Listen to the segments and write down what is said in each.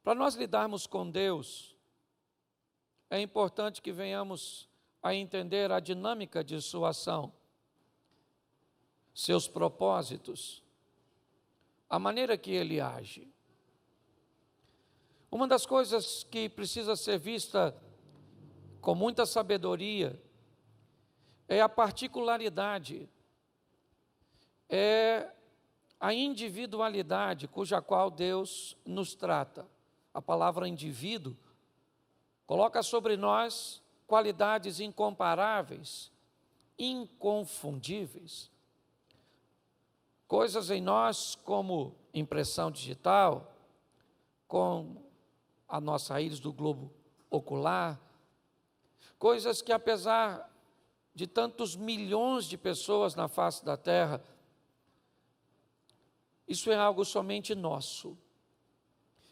Para nós lidarmos com Deus, é importante que venhamos a entender a dinâmica de sua ação, seus propósitos, a maneira que Ele age. Uma das coisas que precisa ser vista com muita sabedoria é a particularidade, é a individualidade cuja qual Deus nos trata. A palavra indivíduo coloca sobre nós qualidades incomparáveis, inconfundíveis. Coisas em nós como impressão digital, com a nossa íris do globo ocular, coisas que apesar de tantos milhões de pessoas na face da terra, isso é algo somente nosso.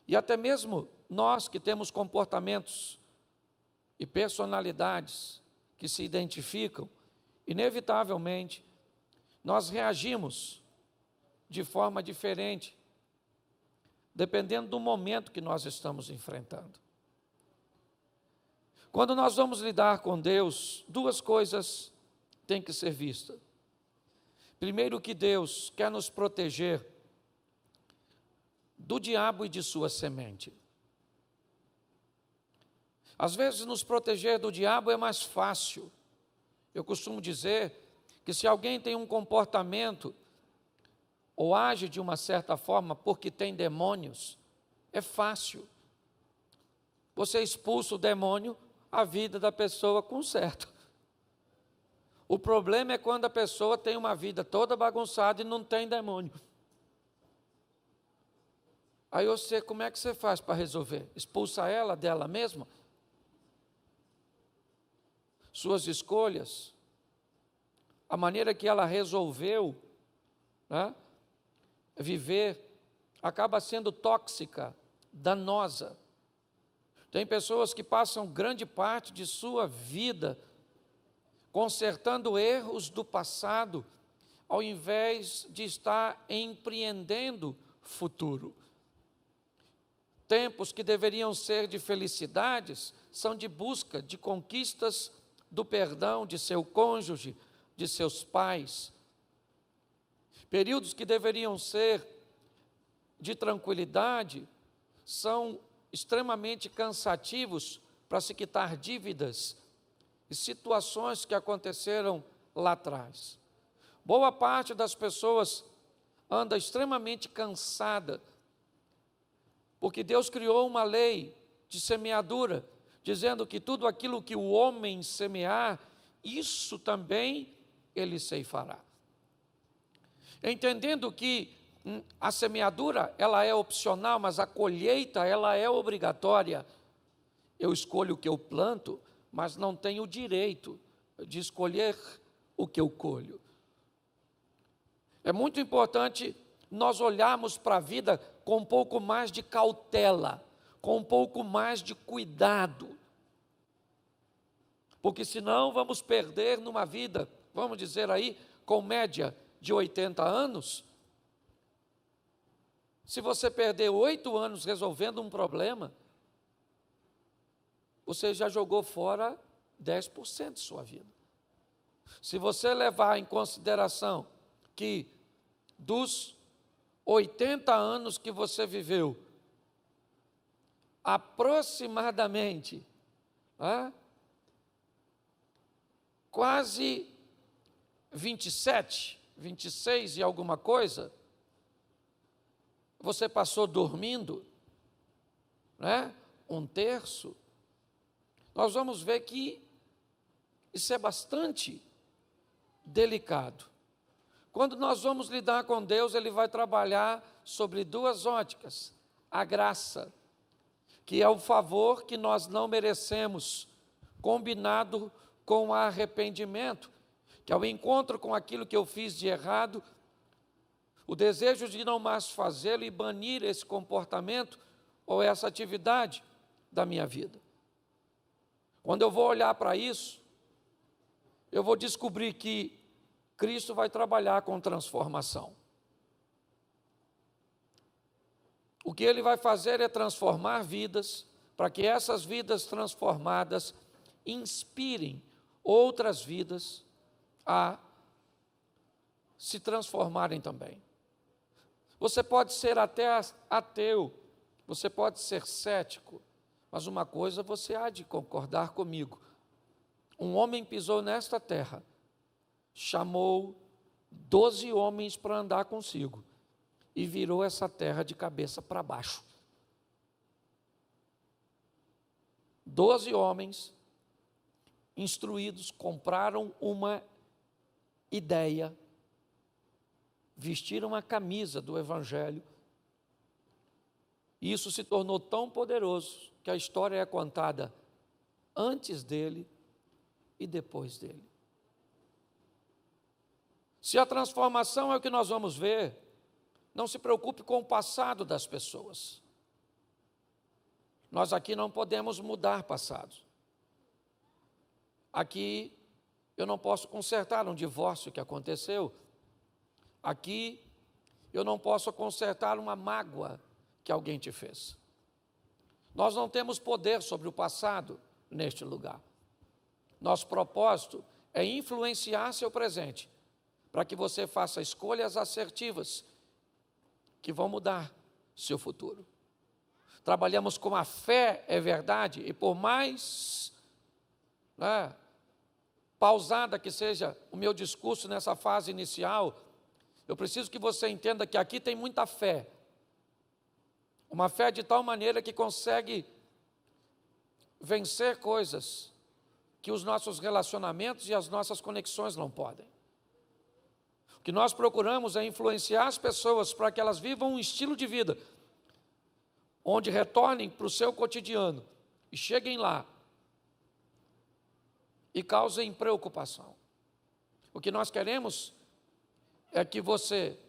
E até mesmo nós que temos comportamentos e personalidades que se identificam, inevitavelmente, nós reagimos de forma diferente, dependendo do momento que nós estamos enfrentando. Quando nós vamos lidar com Deus, duas coisas têm que ser vistas. Primeiro, que Deus quer nos proteger do diabo e de sua semente. Às vezes, nos proteger do diabo é mais fácil. Eu costumo dizer que se alguém tem um comportamento ou age de uma certa forma porque tem demônios, é fácil. Você expulsa o demônio, a vida da pessoa conserta. O problema é quando a pessoa tem uma vida toda bagunçada e não tem demônio. Aí você, como é que você faz para resolver? Expulsa ela dela mesma? Suas escolhas, a maneira que ela resolveu, né, viver, acaba sendo tóxica, danosa. Tem pessoas que passam grande parte de sua vida consertando erros do passado, ao invés de estar empreendendo futuro. Tempos que deveriam ser de felicidades são de busca de conquistas do perdão de seu cônjuge, de seus pais. Períodos que deveriam ser de tranquilidade são extremamente cansativos para se quitar dívidas e situações que aconteceram lá atrás. Boa parte das pessoas anda extremamente cansada, porque Deus criou uma lei de semeadura, dizendo que tudo aquilo que o homem semear, isso também ele ceifará. Entendendo que a semeadura, ela é opcional, mas a colheita, ela é obrigatória. Eu escolho o que eu planto, mas não tenho o direito de escolher o que eu colho. É muito importante nós olharmos para a vida com um pouco mais de cautela, com um pouco mais de cuidado, porque senão vamos perder numa vida, vamos dizer aí, com média de 80 anos, se você perder 8 anos resolvendo um problema, você já jogou fora 10% de sua vida. Se você levar em consideração que dos 80 anos que você viveu, aproximadamente, quase 27, 26 e alguma coisa, você passou dormindo, né? Um terço. Nós vamos ver que isso é bastante delicado. Quando nós vamos lidar com Deus, Ele vai trabalhar sobre duas óticas. A graça, que é o favor que nós não merecemos, combinado com o arrependimento, que é o encontro com aquilo que eu fiz de errado, o desejo de não mais fazê-lo e banir esse comportamento ou essa atividade da minha vida. Quando eu vou olhar para isso, eu vou descobrir que Cristo vai trabalhar com transformação. O que ele vai fazer é transformar vidas, para que essas vidas transformadas inspirem outras vidas a se transformarem também. Você pode ser até ateu, você pode ser cético, mas uma coisa você há de concordar comigo: um homem pisou nesta terra, chamou 12 homens para andar consigo e virou essa terra de cabeça para baixo. 12 homens instruídos compraram uma ideia, vestiram a camisa do Evangelho, e isso se tornou tão poderoso que a história é contada antes dele e depois dele. Se a transformação é o que nós vamos ver, não se preocupe com o passado das pessoas. Nós aqui não podemos mudar passados. Aqui eu não posso consertar um divórcio que aconteceu. Aqui eu não posso consertar uma mágoa que alguém te fez. Nós não temos poder sobre o passado neste lugar. Nosso propósito é influenciar seu presente, para que você faça escolhas assertivas que vão mudar seu futuro. Trabalhamos com a fé, é verdade, e por mais pausada que seja o meu discurso nessa fase inicial, eu preciso que você entenda que aqui tem muita fé. Uma fé de tal maneira que consegue vencer coisas que os nossos relacionamentos e as nossas conexões não podem. O que nós procuramos é influenciar as pessoas para que elas vivam um estilo de vida onde retornem para o seu cotidiano e cheguem lá e causem preocupação. O que nós queremos é que você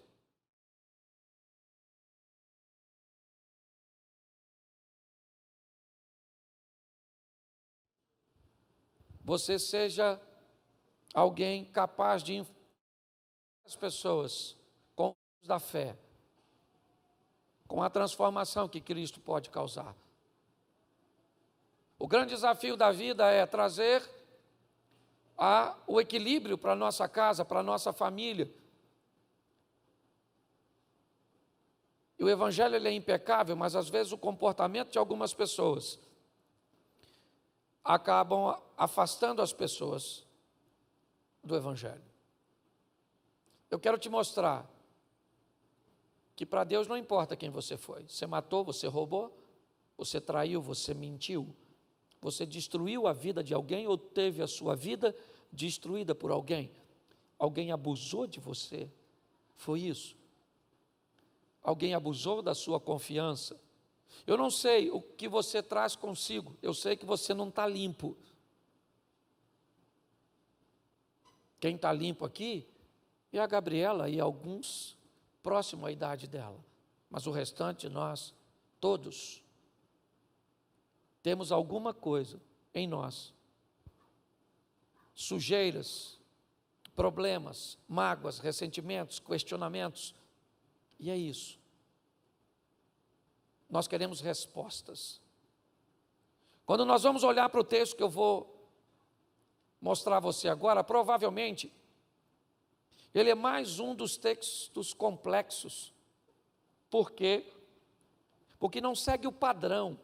seja alguém capaz de influenciar as pessoas com a fé, com a transformação que Cristo pode causar. O grande desafio da vida é trazer o equilíbrio para a nossa casa, para a nossa família. E o Evangelho ele é impecável, mas às vezes o comportamento de algumas pessoas acabam afastando as pessoas do Evangelho. Eu quero te mostrar que para Deus não importa quem você foi. Você matou, você roubou, você traiu, você mentiu, você destruiu a vida de alguém ou teve a sua vida destruída por alguém. Alguém abusou de você, foi isso. Alguém abusou da sua confiança. Eu não sei o que você traz consigo, eu sei que você não está limpo. Quem está limpo aqui é a Gabriela e alguns próximo à idade dela, mas o restante de nós, todos, temos alguma coisa em nós, sujeiras, problemas, mágoas, ressentimentos, questionamentos, e é isso. Nós queremos respostas. Quando nós vamos olhar para o texto que eu vou mostrar a você agora, provavelmente ele é mais um dos textos complexos. Por quê? Porque não segue o padrão.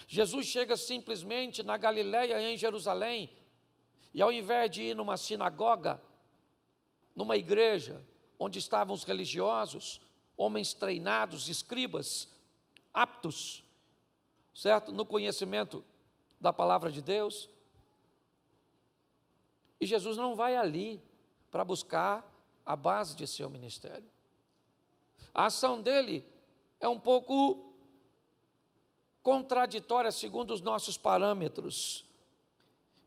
Jesus chega simplesmente na Galileia, em Jerusalém, e ao invés de ir numa sinagoga, numa igreja, onde estavam os religiosos, homens treinados, escribas, aptos, certo? No conhecimento da palavra de Deus. E Jesus não vai ali para buscar a base de seu ministério. A ação dele é um pouco contraditória segundo os nossos parâmetros.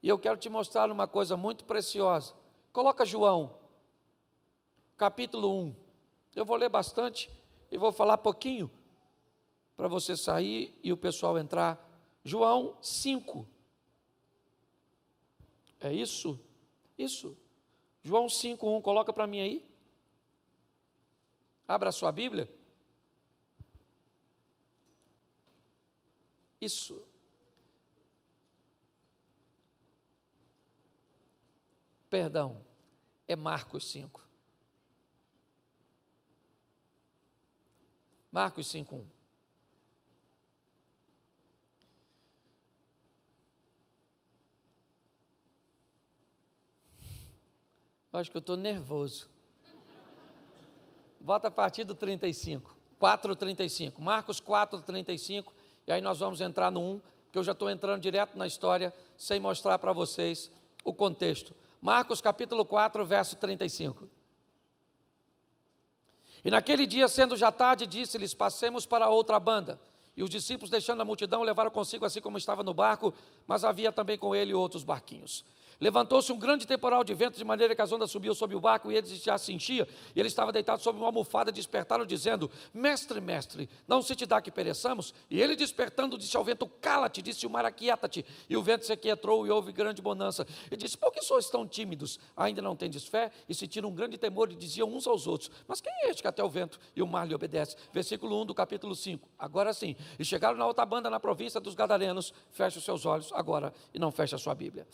E eu quero te mostrar uma coisa muito preciosa. Coloca João, capítulo 1. Eu vou ler bastante e vou falar pouquinho para você sair e o pessoal entrar. João 5. É isso? Isso. João 5:1, coloca para mim aí. Abra a sua Bíblia. isso. Perdão, é Marcos 5. Marcos 5:1. Acho que eu estou nervoso. Volta a partir do 35. 4:35. Marcos 4:35. E aí nós vamos entrar no 1, que eu já estou entrando direto na história, sem mostrar para vocês o contexto. Marcos capítulo 4, verso 35. E naquele dia, sendo já tarde, disse-lhes: passemos para outra banda. E os discípulos, deixando a multidão, levaram consigo assim como estava no barco, mas havia também com ele outros barquinhos. Levantou-se um grande temporal de vento, de maneira que as ondas subiam sobre o barco, e ele já se enchia, e ele estava deitado sobre uma almofada. Despertaram, dizendo: mestre, mestre, não se te dá que pereçamos? E ele, despertando, disse ao vento: cala-te. Disse o mar: aquieta-te. E o vento se aquietou, e houve grande bonança. E disse: por que sois tão tímidos? Ainda não tendes fé? E sentiram um grande temor, e diziam uns aos outros: mas quem é este que até o vento e o mar lhe obedece? Versículo 1 do capítulo 5. Agora sim, e chegaram na outra banda, na província dos Gadarenos. Feche os seus olhos agora e não feche a sua Bíblia.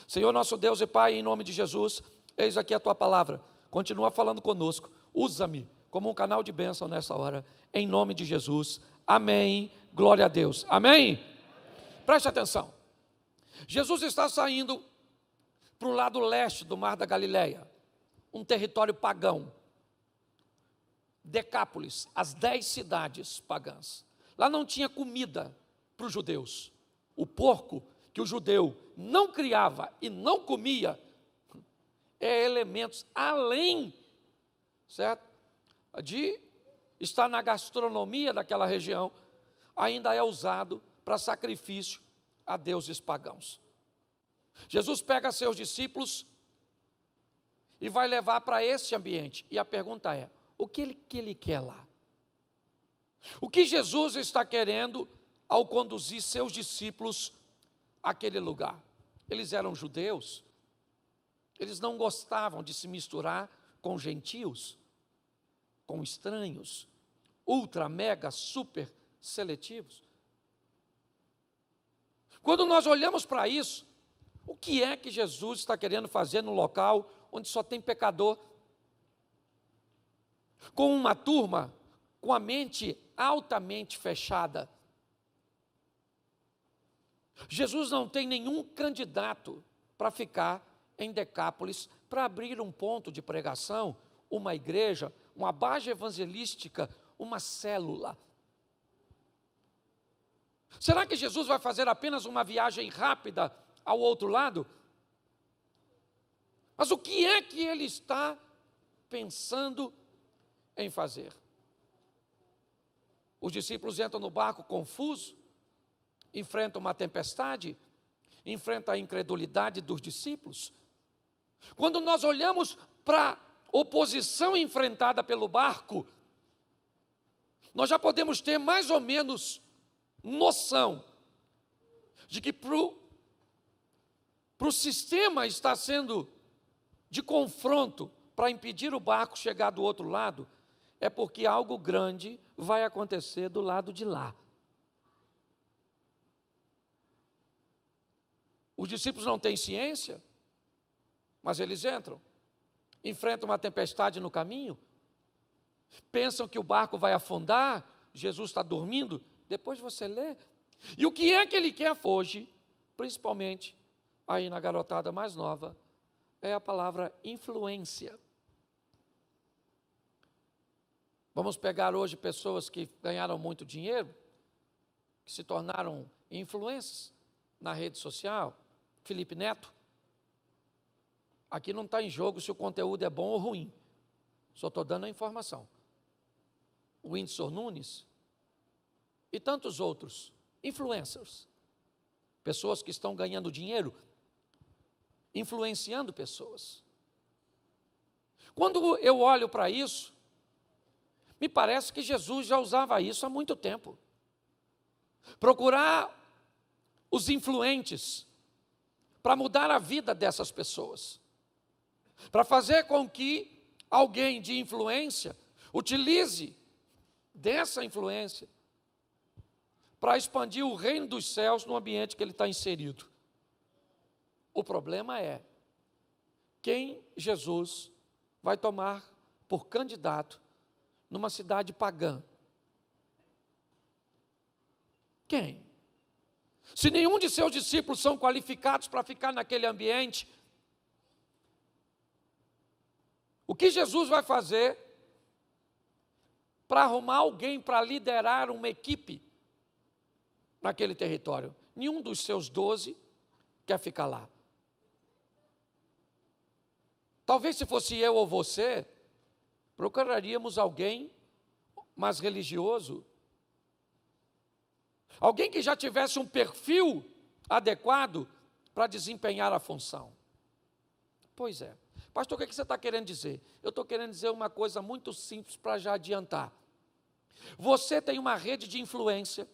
Senhor nosso Deus e Pai, em nome de Jesus, eis aqui a Tua palavra, continua falando conosco, usa-me como um canal de bênção nessa hora, em nome de Jesus, amém, glória a Deus, amém? Preste atenção, Jesus está saindo para o lado leste do Mar da Galileia, um território pagão, Decápolis, as 10 cidades pagãs, lá não tinha comida para os judeus, o porco que o judeu não criava e não comia, é elementos além, certo, de estar na gastronomia daquela região, ainda é usado para sacrifício a deuses pagãos. Jesus pega seus discípulos e vai levar para esse ambiente, e a pergunta é: o que ele quer lá? O que Jesus está querendo ao conduzir seus discípulos àquele lugar? Eles eram judeus, eles não gostavam de se misturar com gentios, com estranhos, ultra, mega, super seletivos. Quando nós olhamos para isso, o que é que Jesus está querendo fazer no local onde só tem pecador? Com uma turma com a mente altamente fechada. Jesus não tem nenhum candidato para ficar em Decápolis, para abrir um ponto de pregação, uma igreja, uma base evangelística, uma célula. Será que Jesus vai fazer apenas uma viagem rápida ao outro lado? Mas o que é que ele está pensando em fazer? Os discípulos entram no barco confusos, enfrentam uma tempestade, enfrentam a incredulidade dos discípulos. Quando nós olhamos para a oposição enfrentada pelo barco, nós já podemos ter mais ou menos noção de que para o sistema está sendo de confronto para impedir o barco chegar do outro lado, é porque algo grande vai acontecer do lado de lá. Os discípulos não têm ciência, mas eles entram, enfrentam uma tempestade no caminho, pensam que o barco vai afundar, Jesus está dormindo, depois você lê. E o que é que ele quer hoje, principalmente aí na garotada mais nova, é a palavra influência. Vamos pegar hoje pessoas que ganharam muito dinheiro, que se tornaram influências na rede social. Felipe Neto. Aqui não está em jogo se o conteúdo é bom ou ruim, só estou dando a informação. O Whindersson Nunes e tantos outros influencers, pessoas que estão ganhando dinheiro, influenciando pessoas. Quando eu olho para isso, me parece que Jesus já usava isso há muito tempo. Procurar os influentes para mudar a vida dessas pessoas, para fazer com que alguém de influência utilize dessa influência para expandir o reino dos céus no ambiente que ele está inserido. O problema é quem Jesus vai tomar por candidato numa cidade pagã. Quem? Se nenhum de seus discípulos são qualificados para ficar naquele ambiente, o que Jesus vai fazer para arrumar alguém para liderar uma equipe naquele território? Nenhum dos seus 12 quer ficar lá. Talvez se fosse eu ou você, procuraríamos alguém mais religioso, alguém que já tivesse um perfil adequado para desempenhar a função. Pois é. Pastor, o que você está querendo dizer? Eu estou querendo dizer uma coisa muito simples para já adiantar. Você tem uma rede de influência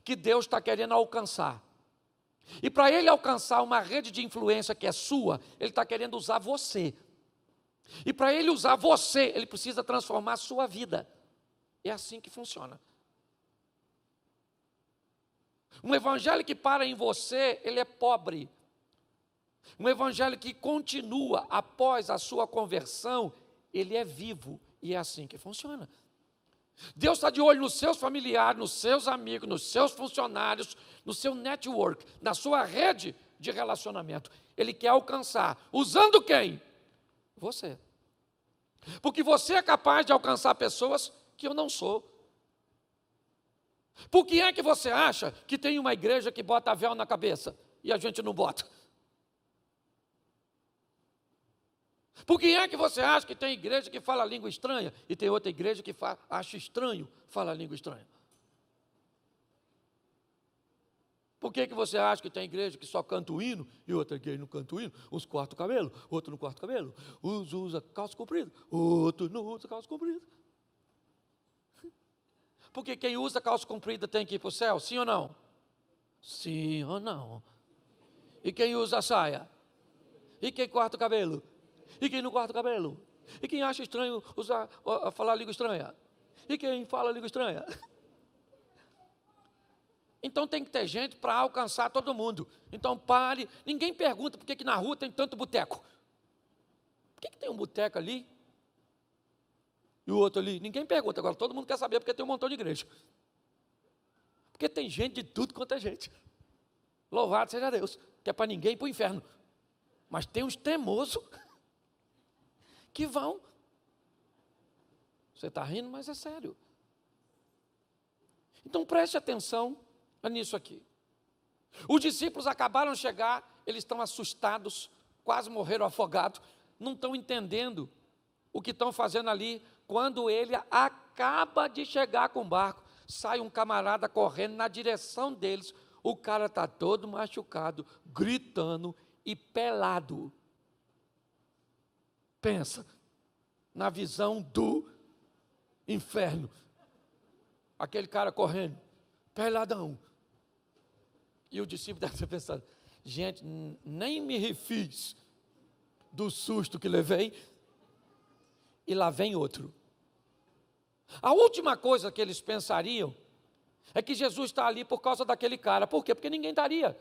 que Deus está querendo alcançar. E para Ele alcançar uma rede de influência que é sua, Ele está querendo usar você. E para Ele usar você, Ele precisa transformar a sua vida. É assim que funciona. Um evangelho que para em você, ele é pobre. Um evangelho que continua após a sua conversão, ele é vivo. E é assim que funciona. Deus está de olho nos seus familiares, nos seus amigos, nos seus funcionários, no seu network, na sua rede de relacionamento. Ele quer alcançar. Usando quem? Você. Porque você é capaz de alcançar pessoas que eu não sou. Por que é que você acha que tem uma igreja que bota véu na cabeça e a gente não bota? Por que é que você acha que tem igreja que fala língua estranha e tem outra igreja que acha estranho falar língua estranha? Por que você acha que tem igreja que só canta o hino e outra igreja não canta o hino? Uns cortam o cabelo, outro não corta o cabelo. Uns usa calça comprida, outro não usa calça comprida. Porque quem usa calça comprida tem que ir para o céu, sim ou não? Sim ou não? E quem usa saia? E quem corta o cabelo? E quem não corta o cabelo? E quem acha estranho falar língua estranha? E quem fala língua estranha? Então tem que ter gente para alcançar todo mundo. Então pare, ninguém pergunta por que na rua tem tanto boteco. Por que tem um boteco ali e o outro ali? Ninguém pergunta, agora todo mundo quer saber porque tem um montão de igreja. Porque tem gente de tudo quanto é gente. Louvado seja Deus, que é para ninguém ir para o inferno. Mas tem uns teimosos que vão. Você está rindo, mas é sério. Então preste atenção nisso aqui. Os discípulos acabaram de chegar, eles estão assustados, quase morreram afogados, não estão entendendo o que estão fazendo ali. Quando ele acaba de chegar com o barco, sai um camarada correndo na direção deles. O cara está todo machucado, gritando e pelado. Pensa na visão do inferno. Aquele cara correndo, peladão. E o discípulo deve ter pensado, gente, nem me refiz do susto que levei. E lá vem outro. A última coisa que eles pensariam é que Jesus está ali por causa daquele cara. Por quê? Porque ninguém estaria.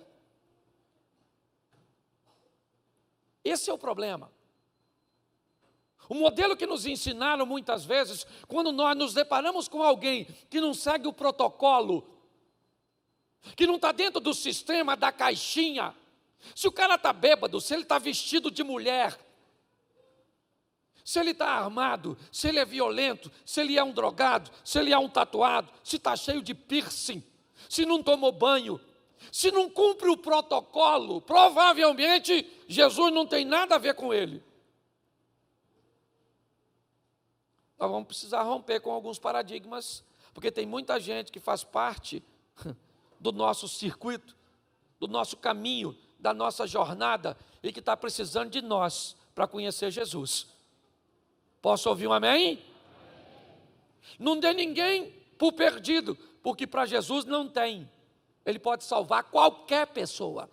Esse é o problema. O modelo que nos ensinaram muitas vezes, quando nós nos deparamos com alguém que não segue o protocolo, que não está dentro do sistema, da caixinha, se o cara está bêbado, se ele está vestido de mulher, se ele está armado, se ele é violento, se ele é um drogado, se ele é um tatuado, se está cheio de piercing, se não tomou banho, se não cumpre o protocolo, provavelmente Jesus não tem nada a ver com ele. Nós vamos precisar romper com alguns paradigmas, porque tem muita gente que faz parte do nosso circuito, do nosso caminho, da nossa jornada, e que está precisando de nós para conhecer Jesus. Posso ouvir um amém? Não dê ninguém por perdido, porque para Jesus não tem. Ele pode salvar qualquer pessoa.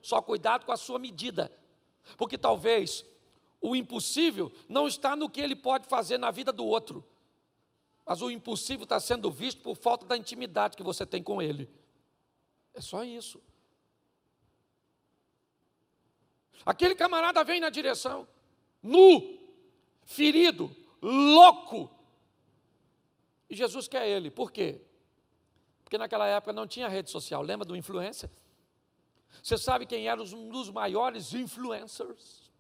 Só cuidado com a sua medida, porque talvez o impossível não está no que ele pode fazer na vida do outro, Mas o impossível está sendo visto por falta da intimidade que você tem com ele. É só isso. Aquele camarada vem na direção, nu, ferido, louco. E Jesus quer ele. Por quê? Porque naquela época não tinha rede social. Lembra do influencer? Você sabe quem era um dos maiores influencers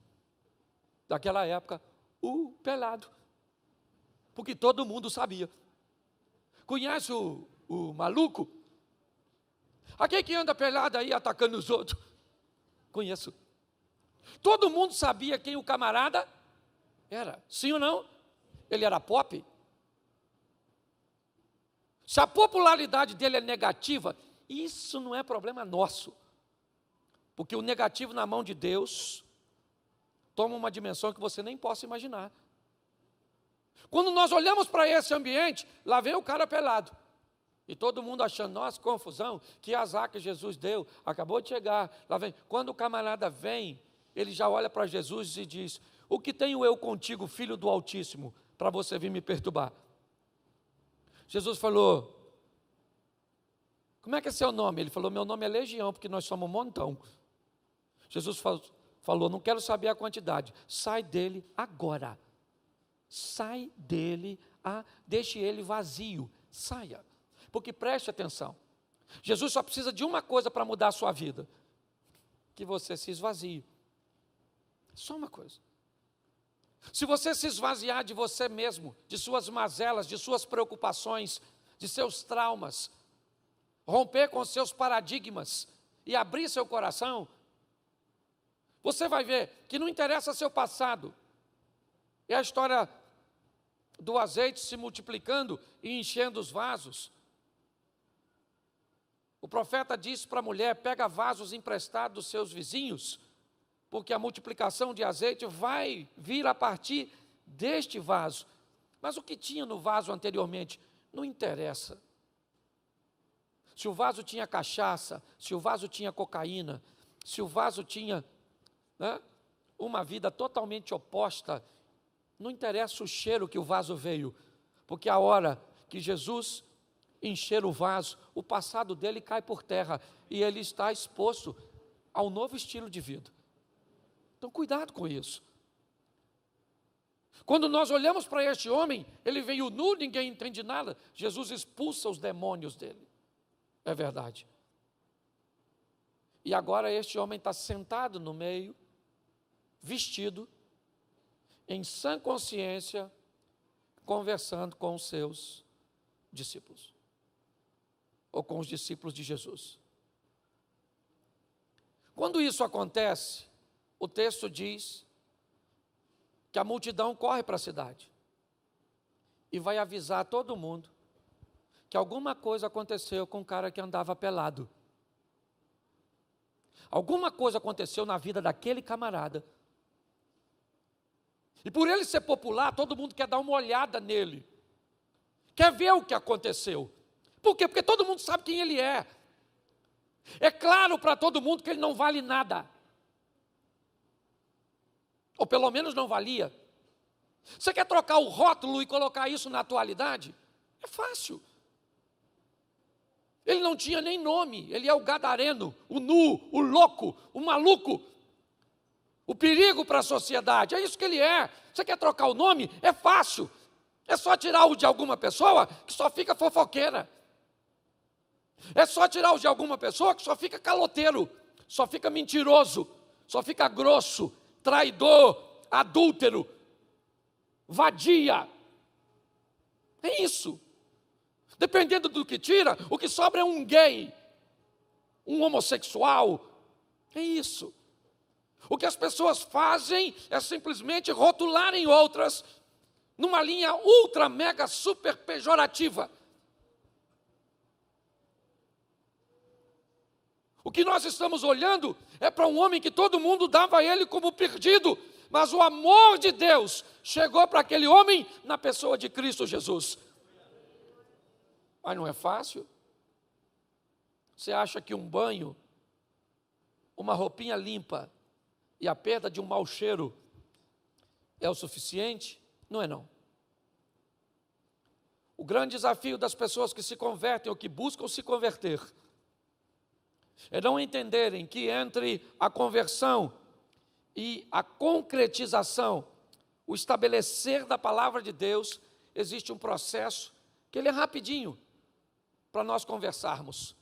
daquela época? O pelado. Porque todo mundo sabia. Conhece o maluco? Aquele que anda pelado aí atacando os outros? Conheço. Todo mundo sabia quem o camarada era. Sim ou não? Ele era pop. Se a popularidade dele é negativa, isso não é problema nosso. Porque o negativo na mão de Deus toma uma dimensão que você nem possa imaginar. Quando nós olhamos para esse ambiente, lá vem o cara pelado. E todo mundo achando, nossa, confusão, que azar que Jesus deu, acabou de chegar. Lá vem. Quando o camarada vem, ele já olha para Jesus e diz: o que tenho eu contigo, filho do Altíssimo, para você vir me perturbar? Jesus falou: como é que é seu nome? Ele falou: meu nome é Legião, porque nós somos um montão. Jesus falou: não quero saber a quantidade, sai dele agora. Sai dele, deixe ele vazio, saia. Porque preste atenção, Jesus só precisa de uma coisa para mudar a sua vida: que você se esvazie. Só uma coisa. Se você se esvaziar de você mesmo, de suas mazelas, de suas preocupações, de seus traumas, romper com seus paradigmas e abrir seu coração, você vai ver que não interessa seu passado. É a história do azeite se multiplicando e enchendo os vasos. O profeta disse para a mulher: pega vasos emprestados dos seus vizinhos, porque a multiplicação de azeite vai vir a partir deste vaso. Mas o que tinha no vaso anteriormente não interessa. Se o vaso tinha cachaça, se o vaso tinha cocaína, se o vaso tinha uma vida totalmente oposta, não interessa o cheiro que o vaso veio, porque a hora que Jesus encher o vaso, o passado dele cai por terra e ele está exposto ao novo estilo de vida. Então cuidado com isso. Quando nós olhamos para este homem, ele veio nu, ninguém entende nada. Jesus expulsa os demônios dele. É verdade. E agora este homem está sentado no meio, vestido, em sã consciência, conversando com os seus discípulos. Ou com os discípulos de Jesus. Quando isso acontece, o texto diz que a multidão corre para a cidade e vai avisar todo mundo que alguma coisa aconteceu com o cara que andava pelado. Alguma coisa aconteceu na vida daquele camarada. E por ele ser popular, todo mundo quer dar uma olhada nele. Quer ver o que aconteceu. Por quê? Porque todo mundo sabe quem ele é. É claro para todo mundo que ele não vale nada. Ou pelo menos não valia. Você quer trocar o rótulo e colocar isso na atualidade? É fácil. Ele não tinha nem nome. Ele é o gadareno, o nu, o louco, o maluco. O perigo para a sociedade. É isso que ele é. Você quer trocar o nome? É fácil. É só tirar o de alguma pessoa que só fica fofoqueira. É só tirar o de alguma pessoa que só fica caloteiro, só fica mentiroso, só fica grosso, traidor, adúltero, vadia. É isso. Dependendo do que tira, o que sobra é um gay, um homossexual. É isso. O que as pessoas fazem é simplesmente rotularem outras numa linha ultra, mega, super pejorativa. O que nós estamos olhando é para um homem que todo mundo dava a ele como perdido, mas o amor de Deus chegou para aquele homem na pessoa de Cristo Jesus. Mas não é fácil. Você acha que um banho, uma roupinha limpa e a perda de um mau cheiro é o suficiente? Não é não. O grande desafio das pessoas que se convertem ou que buscam se converter é não entenderem que entre a conversão e a concretização, o estabelecer da palavra de Deus, existe um processo que ele é rapidinho para nós conversarmos,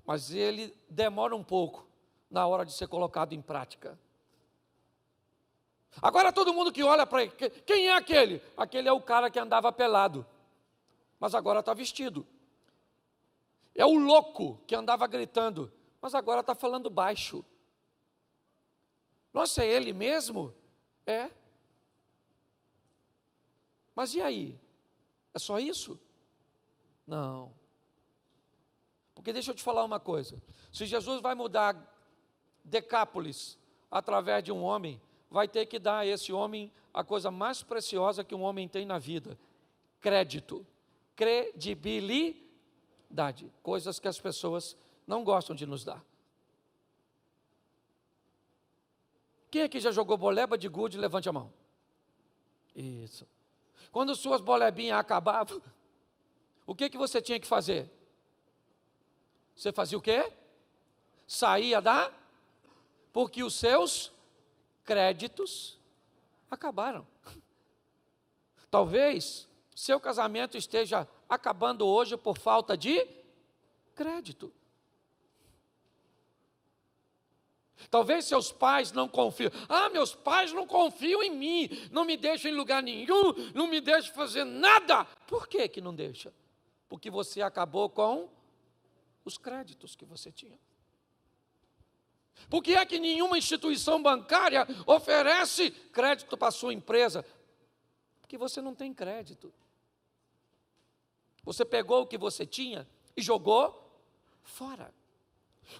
mas ele demora um pouco na hora de ser colocado em prática. Agora todo mundo que olha para ele, quem é aquele? Aquele é o cara que andava pelado, mas agora está vestido. É o louco que andava gritando, mas agora está falando baixo. Nossa, é ele mesmo? É. Mas e aí? É só isso? Não. Porque deixa eu te falar uma coisa. Se Jesus vai mudar Decápolis através de um homem, vai ter que dar a esse homem a coisa mais preciosa que um homem tem na vida: crédito, credibilidade, coisas que as pessoas não gostam de nos dar. Quem aqui já jogou boleba de gude? Levante a mão. Isso. Quando suas bolebinhas acabavam, o que você tinha que fazer? Você fazia o quê? Saía porque os seus créditos acabaram. Talvez seu casamento esteja acabando hoje por falta de crédito. Talvez seus pais não confiam. Meus pais não confiam em mim, não me deixam em lugar nenhum, não me deixam fazer nada. Por que que não deixa? Porque você acabou com os créditos que você tinha. Por que é que nenhuma instituição bancária oferece crédito para a sua empresa? Porque você não tem crédito. Você pegou o que você tinha e jogou fora.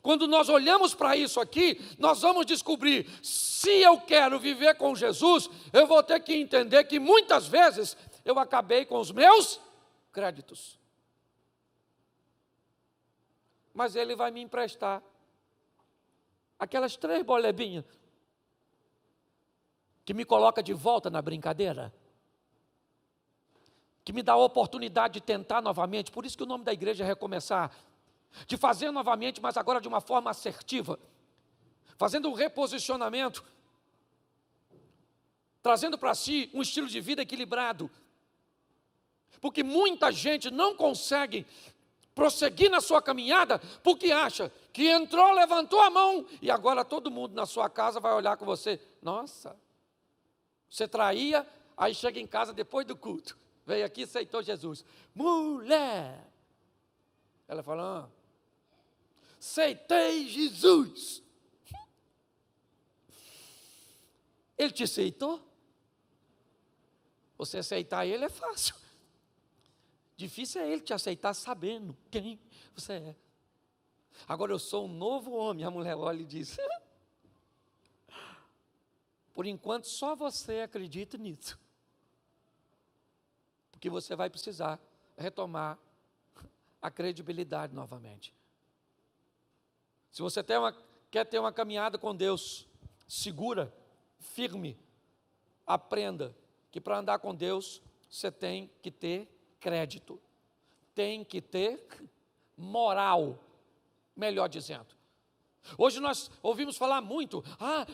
Quando nós olhamos para isso aqui, nós vamos descobrir, se eu quero viver com Jesus, eu vou ter que entender que muitas vezes eu acabei com os meus créditos. Mas ele vai me emprestar aquelas 3 bolebinhas que me coloca de volta na brincadeira, que me dá a oportunidade de tentar novamente. Por isso que o nome da igreja é Recomeçar, de fazer novamente, mas agora de uma forma assertiva, fazendo um reposicionamento, trazendo para si um estilo de vida equilibrado, porque muita gente não consegue prosseguir na sua caminhada, porque acha que entrou, levantou a mão, e agora todo mundo na sua casa vai olhar com você. Nossa, você traía, aí chega em casa depois do culto, veio aqui e aceitou Jesus. Mulher! Ela fala, aceitei Jesus. Ele te aceitou? Você aceitar ele é fácil. Difícil é ele te aceitar sabendo quem você é. Agora eu sou um novo homem. A mulher olha e diz, por enquanto só você acredita nisso. Porque você vai precisar retomar a credibilidade novamente. Se você quer ter uma caminhada com Deus segura, firme, aprenda que para andar com Deus você tem que ter crédito, tem que ter moral, melhor dizendo. Hoje nós ouvimos falar muito,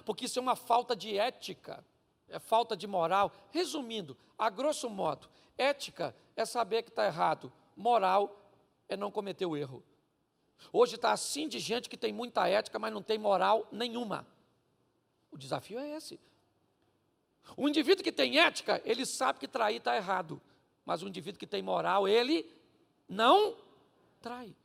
porque isso é uma falta de ética, é falta de moral. Resumindo, a grosso modo, ética é saber que está errado, moral é não cometer o erro. Hoje está assim de gente que tem muita ética, mas não tem moral nenhuma. O desafio é esse. O indivíduo que tem ética, ele sabe que trair está errado, mas o indivíduo que tem moral, ele não trai.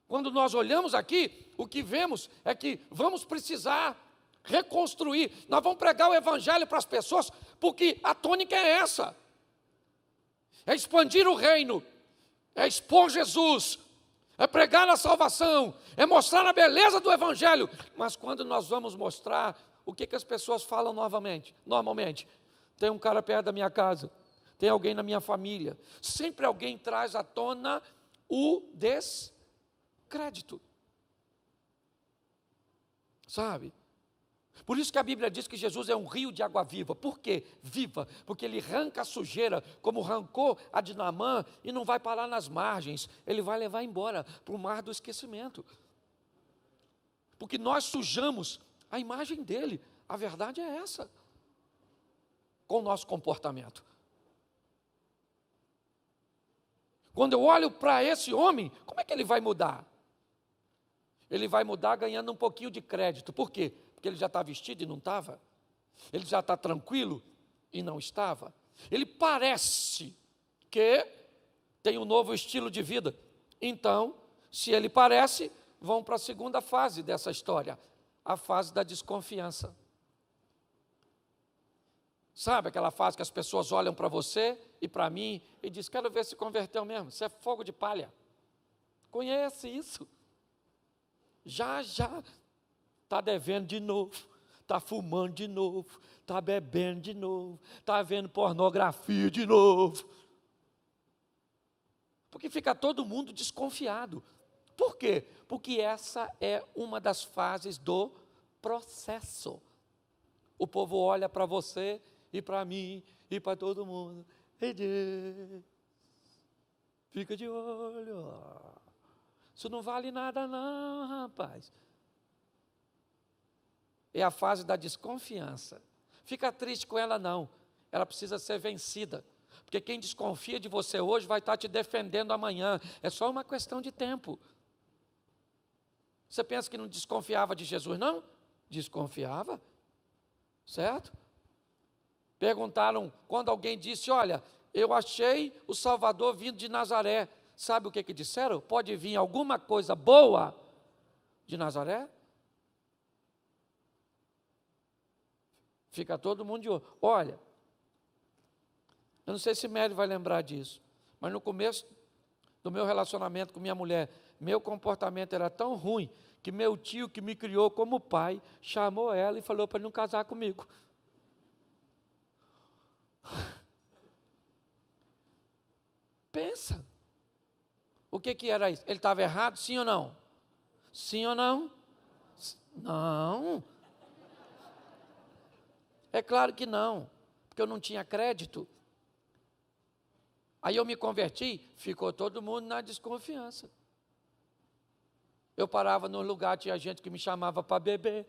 Quando nós olhamos aqui, o que vemos é que vamos precisar reconstruir. Nós vamos pregar o evangelho para as pessoas, porque a tônica é essa. É expandir o reino, é expor Jesus, é pregar a salvação, é mostrar a beleza do evangelho. Mas quando nós vamos mostrar, o que as pessoas falam normalmente? Tem um cara perto da minha casa, tem alguém na minha família. Sempre alguém traz à tona o descrédito. Sabe? Por isso que a Bíblia diz que Jesus é um rio de água viva. Por quê? Viva, porque ele arranca a sujeira, como arrancou a de Naamã, e não vai parar nas margens, ele vai levar embora para o mar do esquecimento. Porque nós sujamos a imagem dele, a verdade é essa, com o nosso comportamento. Quando eu olho para esse homem, como é que ele vai mudar? Ele vai mudar ganhando um pouquinho de crédito. Por quê? Porque ele já está vestido e não estava. Ele já está tranquilo e não estava. Ele parece que tem um novo estilo de vida. Então, se ele parece, vão para a segunda fase dessa história, a fase da desconfiança. Sabe aquela fase que as pessoas olham para você e para mim e dizem, quero ver se converteu mesmo, isso é fogo de palha. Conhece isso? Já está devendo de novo, está fumando de novo, está bebendo de novo, está vendo pornografia de novo. Porque fica todo mundo desconfiado. Por quê? Porque essa é uma das fases do processo. O povo olha para você e para mim e para todo mundo e diz, fica de olho, isso não vale nada não, rapaz. É a fase da desconfiança. Fica triste com ela não, ela precisa ser vencida. Porque quem desconfia de você hoje vai estar te defendendo amanhã. É só uma questão de tempo. Você pensa que não desconfiava de Jesus, não? Desconfiava, certo? Perguntaram, quando alguém disse, olha, eu achei o Salvador vindo de Nazaré. Sabe o que disseram? Pode vir alguma coisa boa de Nazaré? Fica todo mundo de olho. Olha, eu não sei se Mary vai lembrar disso, mas no começo do meu relacionamento com minha mulher, meu comportamento era tão ruim, que meu tio, que me criou como pai, chamou ela e falou para não casar comigo. Pensa. O que era isso? Ele estava errado, sim ou não? Sim ou não? Não. É claro que não, porque eu não tinha crédito. Aí eu me converti, ficou todo mundo na desconfiança. Eu parava no lugar, tinha gente que me chamava para beber.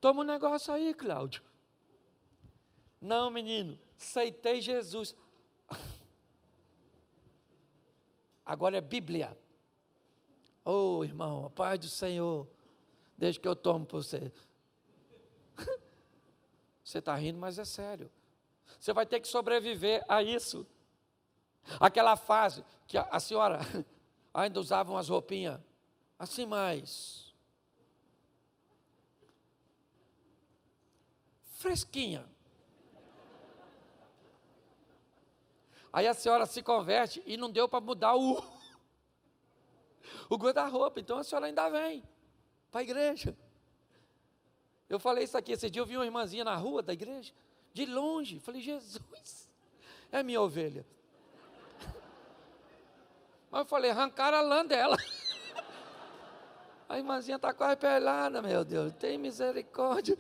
Toma um negócio aí, Cláudio. Não, menino, aceitei Jesus. Agora é Bíblia. Ô, irmão, a paz do Senhor, desde que eu tomo por você. Você está rindo, mas é sério. Você vai ter que sobreviver a isso. Aquela fase que a senhora ainda usava umas roupinhas assim mais fresquinha. Aí a senhora se converte e não deu para mudar o guarda-roupa, então a senhora ainda vem para a igreja. Eu falei isso aqui, esse dia eu vi uma irmãzinha na rua da igreja, de longe, falei, Jesus, é minha ovelha. Mas eu falei, arrancaram a lã dela. A irmãzinha está quase pelada, meu Deus, tem misericórdia.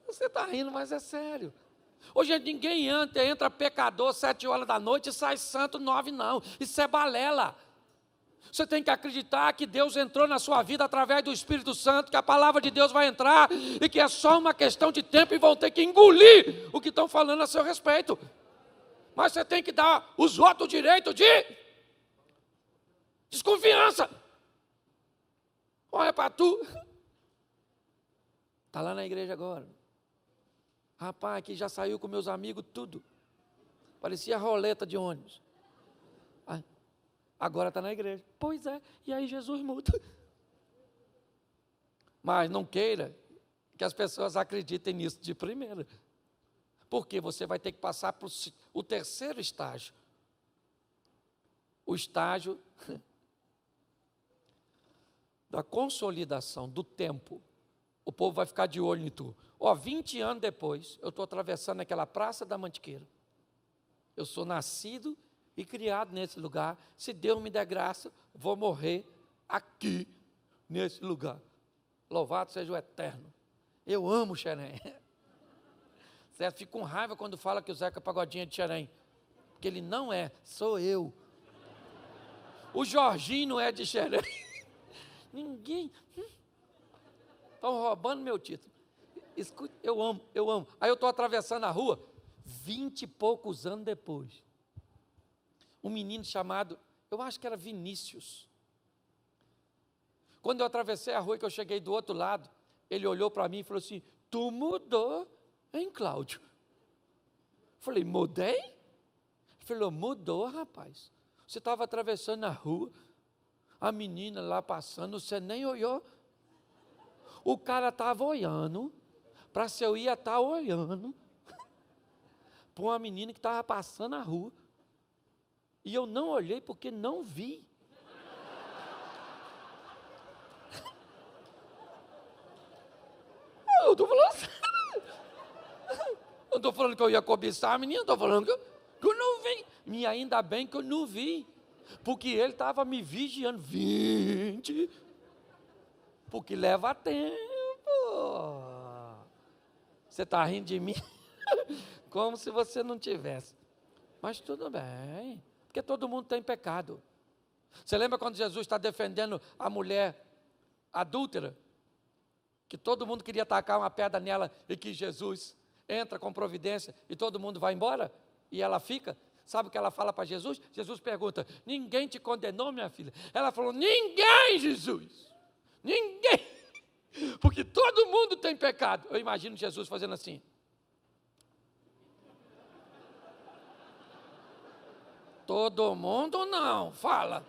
Você está rindo, mas é sério. Hoje ninguém entra pecador 7 horas da noite e sai santo 9 não. Isso é balela. Você tem que acreditar que Deus entrou na sua vida através do Espírito Santo, que a palavra de Deus vai entrar e que é só uma questão de tempo e vão ter que engolir o que estão falando a seu respeito. Mas você tem que dar os outros o direito de desconfiança. Olha para tu. Está lá na igreja agora. Rapaz, aqui já saiu com meus amigos tudo. Parecia roleta de ônibus. Agora está na igreja. Pois é, e aí Jesus muda. Mas não queira que as pessoas acreditem nisso de primeira. Porque você vai ter que passar para o terceiro estágio. O estágio da consolidação, do tempo. O povo vai ficar de olho em tu. 20 anos depois, eu estou atravessando aquela Praça da Mantiqueira. Eu sou nascido e criado nesse lugar. Se Deus me der graça, vou morrer aqui, nesse lugar. Louvado seja o Eterno. Eu amo Xerém. Certo? Fico com raiva quando fala que o Zeca Pagodinho é de Xerém. Porque ele não é, sou eu. O Jorginho não é de Xerém. Ninguém. Estão roubando meu título. Escute, eu amo, eu amo. Aí eu estou atravessando a rua, 20 e poucos anos depois. Um menino chamado, eu acho que era Vinícius. Quando eu atravessei a rua, que eu cheguei do outro lado, ele olhou para mim e falou assim: tu mudou, hein, Cláudio? Falei: mudei? Ele falou: mudou, rapaz. Você estava atravessando a rua, a menina lá passando, você nem olhou. O cara estava olhando, para se eu ia estar olhando, para uma menina que estava passando a rua. E eu não olhei porque não vi. Eu estou falando sério. Eu estou falando que eu ia cobiçar a menina, estou falando que eu não vi. E ainda bem que eu não vi. Porque ele estava me vigiando. 20. Porque leva tempo. Você está rindo de mim? Como se você não tivesse. Mas tudo bem. Porque todo mundo tem pecado. Você lembra quando Jesus está defendendo a mulher adúltera? Que todo mundo queria tacar uma pedra nela e que Jesus entra com providência e todo mundo vai embora? E ela fica? Sabe o que ela fala para Jesus? Jesus pergunta: ninguém te condenou, minha filha? Ela falou: ninguém, Jesus. Ninguém. Porque todo mundo tem pecado. Eu imagino Jesus fazendo assim. Todo mundo não, fala.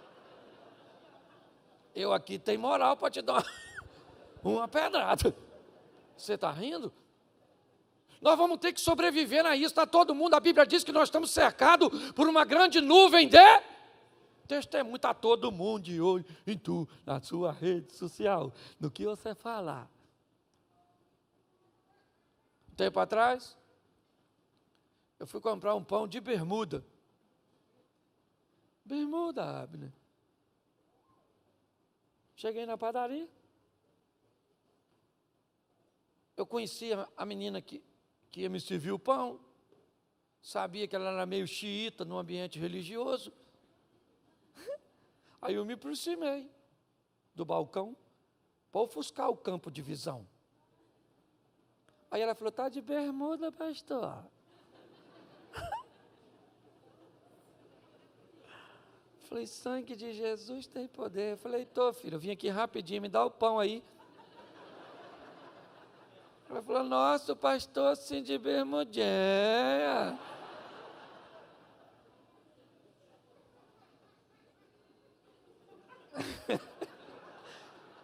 Eu aqui tenho moral para te dar uma pedrada. Você está rindo? Nós vamos ter que sobreviver a isso, está todo mundo. A Bíblia diz que nós estamos cercados por uma grande nuvem de testemunho. Está todo mundo de olho em tu, na sua rede social, no que você falar. Um tempo atrás, eu fui comprar um pão de bermuda. Bermuda, Abner. Cheguei na padaria. Eu conhecia a menina que ia me servir o pão. Sabia que ela era meio xiita no ambiente religioso. Aí eu me aproximei do balcão para ofuscar o campo de visão. Aí ela falou: está de bermuda, pastor? Falei: sangue de Jesus tem poder. Falei: tô, filho, eu vim aqui rapidinho, me dá o pão aí. Ela falou: nossa, o pastor assim de bermudinha.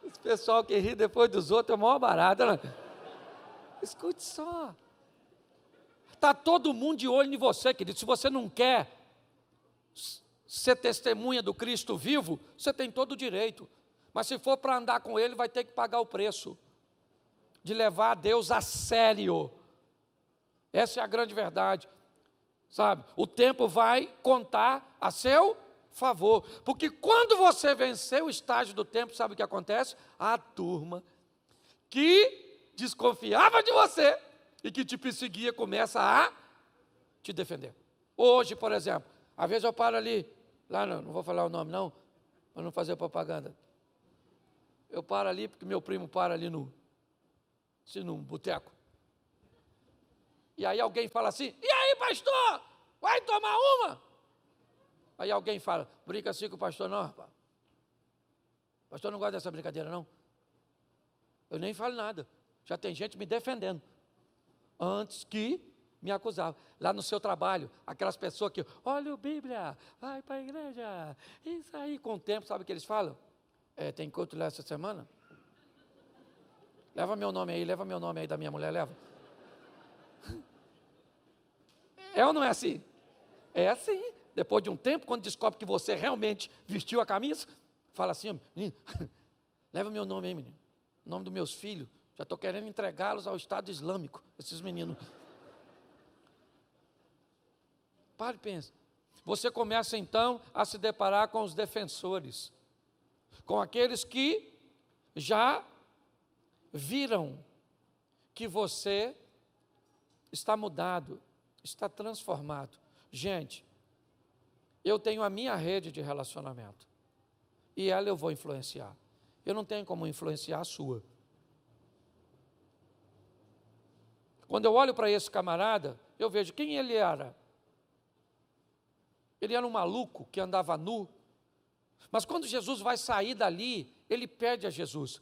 Esse pessoal que ri depois dos outros é o maior barato, né? Escute só. Está todo mundo de olho em você, querido. Se você não quer ser testemunha do Cristo vivo, você tem todo o direito. Mas se for para andar com Ele, vai ter que pagar o preço de levar a Deus a sério. Essa é a grande verdade. Sabe? O tempo vai contar a seu favor. Porque quando você vencer o estágio do tempo, sabe o que acontece? A turma que desconfiava de você e que te perseguia começa a te defender. Hoje, por exemplo, às vezes eu paro ali, lá não vou falar o nome não, para não fazer propaganda. Eu paro ali porque meu primo para ali num boteco. E aí alguém fala assim: e aí, pastor, vai tomar uma? Aí alguém fala: brinca assim com o pastor, não, rapaz. O pastor não gosta dessa brincadeira, não. Eu nem falo nada. Já tem gente me defendendo. Antes que me acusava. Lá no seu trabalho, aquelas pessoas que, olha a Bíblia, vai para a igreja. Isso aí, com o tempo, sabe o que eles falam? Tem encontro lá essa semana? Leva meu nome aí da minha mulher, leva. É ou não é assim? É assim. Depois de um tempo, quando descobre que você realmente vestiu a camisa, fala assim: menino, leva meu nome aí, menino. O nome dos meus filhos. Já estou querendo entregá-los ao Estado Islâmico, esses meninos. Pare e pense. Você começa então a se deparar com os defensores, com aqueles que já viram que você está mudado, está transformado. Gente, eu tenho a minha rede de relacionamento e ela eu vou influenciar. Eu não tenho como influenciar a sua. Quando eu olho para esse camarada, eu vejo quem ele era. Ele era um maluco que andava nu, mas quando Jesus vai sair dali, ele pede a Jesus: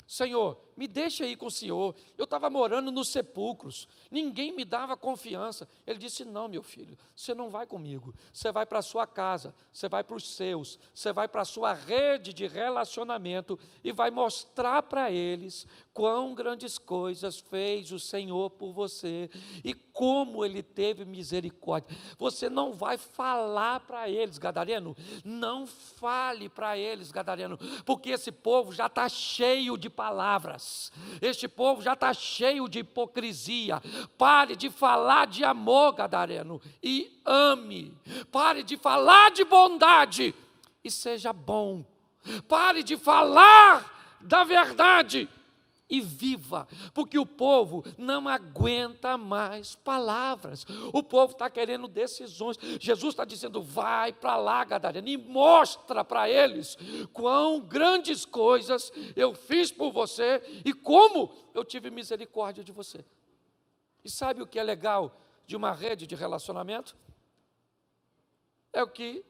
Senhor, me deixa ir com o Senhor. Eu estava morando nos sepulcros, ninguém me dava confiança. Ele disse: não, meu filho, você não vai comigo, você vai para a sua casa, você vai para os seus, você vai para a sua rede de relacionamento e vai mostrar para eles quão grandes coisas fez o Senhor por você e como Ele teve misericórdia. Você não vai falar para eles, gadareno, não fale para eles, gadareno, porque esse povo já está cheio de palavras. Este povo já está cheio de hipocrisia. Pare de falar de amor, gadareno, e ame. Pare de falar de bondade e seja bom. Pare de falar da verdade e viva, porque o povo não aguenta mais palavras. O povo está querendo decisões. Jesus está dizendo: vai para lá, gadareno, e mostra para eles quão grandes coisas eu fiz por você e como eu tive misericórdia de você. E sabe o que é legal de uma rede de relacionamento? É o que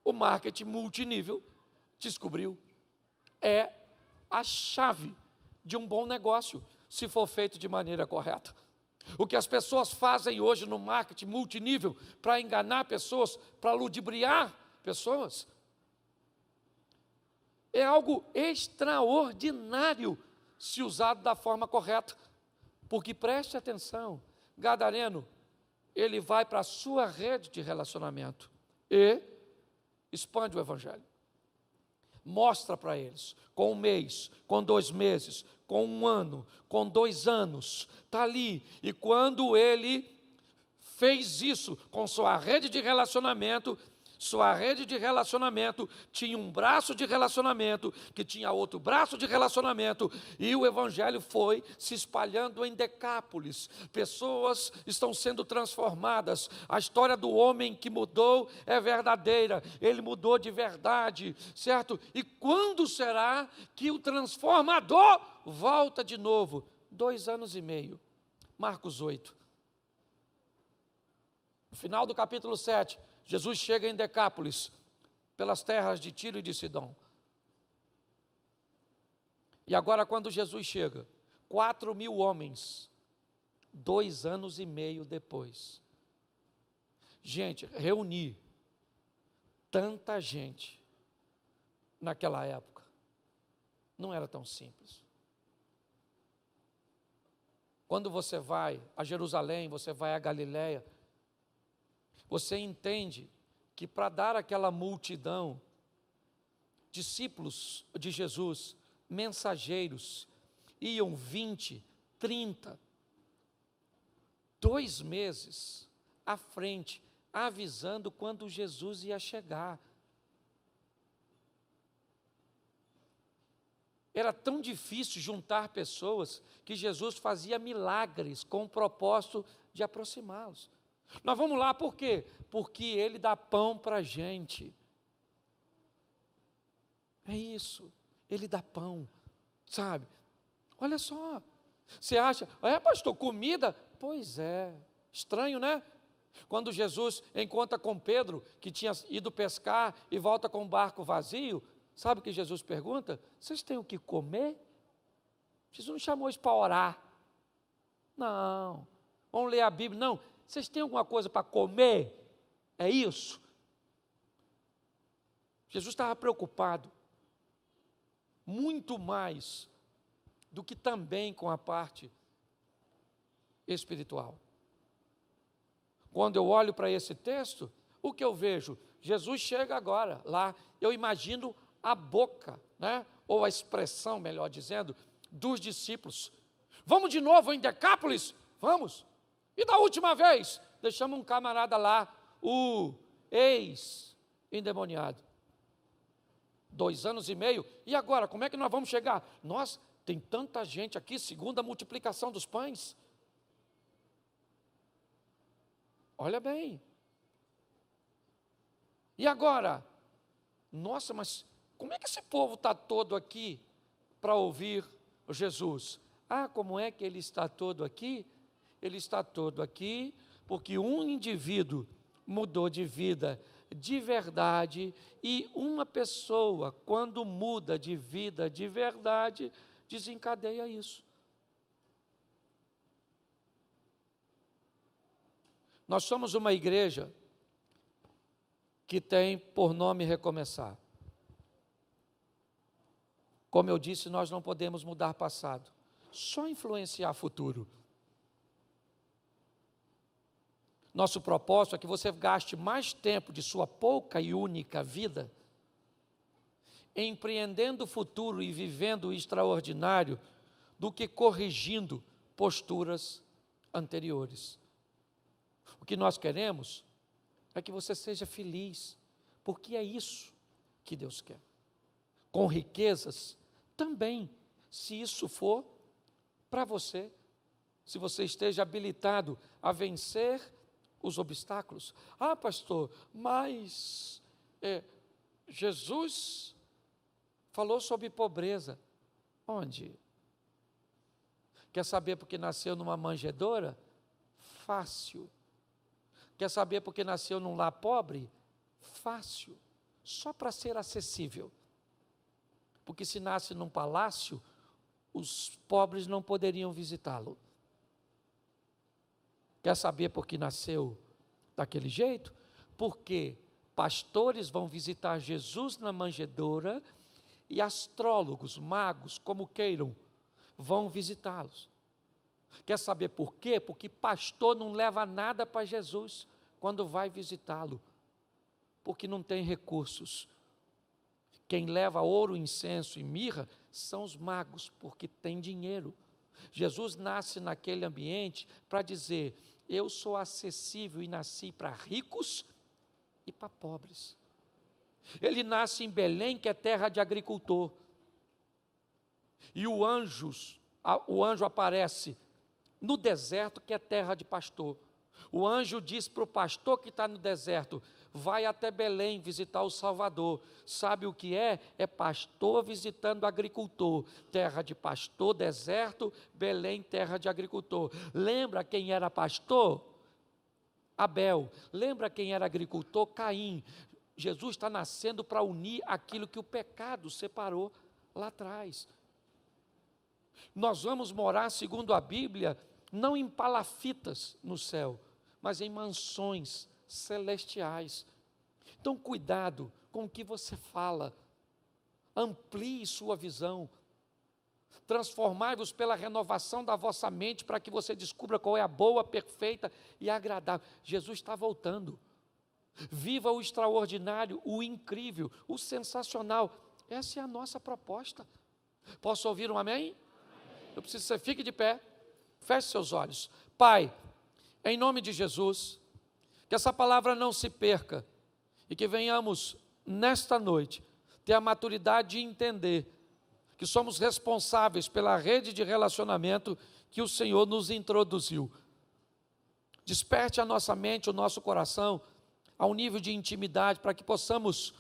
o marketing multinível descobriu. É a chave de um bom negócio, se for feito de maneira correta. O que as pessoas fazem hoje no marketing multinível para enganar pessoas, para ludibriar pessoas, é algo extraordinário se usado da forma correta. Porque preste atenção, gadareno, ele vai para a sua rede de relacionamento e expande o evangelho. Mostra para eles, com 1 mês, com 2 meses, com 1 ano, com 2 anos, está ali. E quando ele fez isso com sua rede de relacionamento tinha um braço de relacionamento, que tinha outro braço de relacionamento, e o evangelho foi se espalhando em Decápolis. Pessoas estão sendo transformadas. A história do homem que mudou é verdadeira, ele mudou de verdade, certo? E quando será que o transformador volta de novo? 2 anos e meio. Marcos 8. No final do capítulo 7, Jesus chega em Decápolis, pelas terras de Tiro e de Sidom. E agora, quando Jesus chega, 4.000 homens, 2 anos e meio depois. Gente, reunir tanta gente naquela época não era tão simples. Quando você vai a Jerusalém, você vai a Galiléia, você entende que para dar àquela multidão, discípulos de Jesus, mensageiros, iam 20, 30, 2 meses à frente, avisando quando Jesus ia chegar. Era tão difícil juntar pessoas que Jesus fazia milagres com o propósito de aproximá-los. Nós vamos lá por quê? Porque Ele dá pão para a gente. É isso, Ele dá pão, sabe? Olha só, você acha, pastor, comida? Pois é, estranho, né? Quando Jesus encontra com Pedro, que tinha ido pescar e volta com o barco vazio, sabe o que Jesus pergunta? Vocês têm o que comer? Jesus não chamou isso para orar. Não, vamos ler a Bíblia, não. Vocês têm alguma coisa para comer? É isso? Jesus estava preocupado, muito mais do que também com a parte espiritual. Quando eu olho para esse texto, o que eu vejo? Jesus chega agora lá, eu imagino a boca, né? Ou a expressão, melhor dizendo, dos discípulos. Vamos de novo em Decápolis? Vamos. E da última vez, deixamos um camarada lá, o ex-endemoniado. 2 anos e meio, e agora, como é que nós vamos chegar? Nós Tem tanta gente aqui, segundo a multiplicação dos pães. Olha bem. E agora? Nossa, mas como é que esse povo está todo aqui para ouvir Jesus? Ah, como é que ele está todo aqui? Ele está todo aqui porque um indivíduo mudou de vida de verdade, e uma pessoa, quando muda de vida de verdade, desencadeia isso. Nós somos uma igreja que tem por nome recomeçar. Como eu disse, nós não podemos mudar passado, só influenciar futuro. Nosso propósito é que você gaste mais tempo de sua pouca e única vida empreendendo o futuro e vivendo o extraordinário do que corrigindo posturas anteriores. O que nós queremos é que você seja feliz, porque é isso que Deus quer. Com riquezas também, se isso for para você, se você esteja habilitado a vencer os obstáculos. Ah, pastor, mas Jesus falou sobre pobreza. Onde? Quer saber porque nasceu numa manjedoura? Fácil. Quer saber porque nasceu num lar pobre? Fácil. Só para ser acessível. Porque se nasce num palácio, os pobres não poderiam visitá-lo. Quer saber por que nasceu daquele jeito? Porque pastores vão visitar Jesus na manjedoura e astrólogos, magos, como queiram, vão visitá-los. Quer saber por quê? Porque pastor não leva nada para Jesus quando vai visitá-lo, porque não tem recursos. Quem leva ouro, incenso e mirra são os magos, porque tem dinheiro. Jesus nasce naquele ambiente para dizer: eu sou acessível e nasci para ricos e para pobres. Ele nasce em Belém, que é terra de agricultor. E o anjo aparece no deserto, que é terra de pastor. O anjo diz para o pastor que está no deserto: vai até Belém visitar o Salvador. Sabe o que é? É pastor visitando agricultor. Terra de pastor, deserto, Belém, terra de agricultor. Lembra quem era pastor? Abel. Lembra quem era agricultor? Caim. Jesus está nascendo para unir aquilo que o pecado separou lá atrás. Nós vamos morar, segundo a Bíblia, não em palafitas no céu, mas em mansões celestiais. Então, cuidado com o que você fala, amplie sua visão, transformai-vos pela renovação da vossa mente, para que você descubra qual é a boa, perfeita e agradável. Jesus está voltando. Viva o extraordinário, o incrível, o sensacional. Essa é a nossa proposta. Posso ouvir um amém? Amém. Eu preciso que você fique de pé, feche seus olhos. Pai, em nome de Jesus, que essa palavra não se perca e que venhamos nesta noite ter a maturidade de entender que somos responsáveis pela rede de relacionamento que o Senhor nos introduziu. Desperte a nossa mente, o nosso coração a um nível de intimidade, para que possamos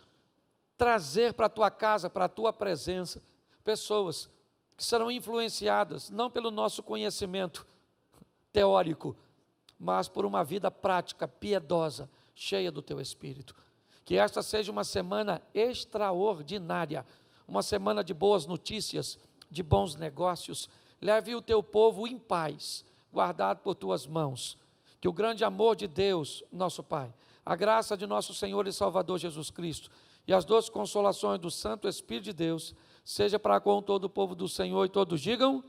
trazer para a tua casa, para a tua presença, pessoas que serão influenciadas, não pelo nosso conhecimento teórico, mas por uma vida prática, piedosa, cheia do teu Espírito. Que esta seja uma semana extraordinária, uma semana de boas notícias, de bons negócios. Leve o teu povo em paz, guardado por tuas mãos. Que o grande amor de Deus, nosso Pai, a graça de nosso Senhor e Salvador Jesus Cristo e as doces consolações do Santo Espírito de Deus, seja para com todo o povo do Senhor, e todos digam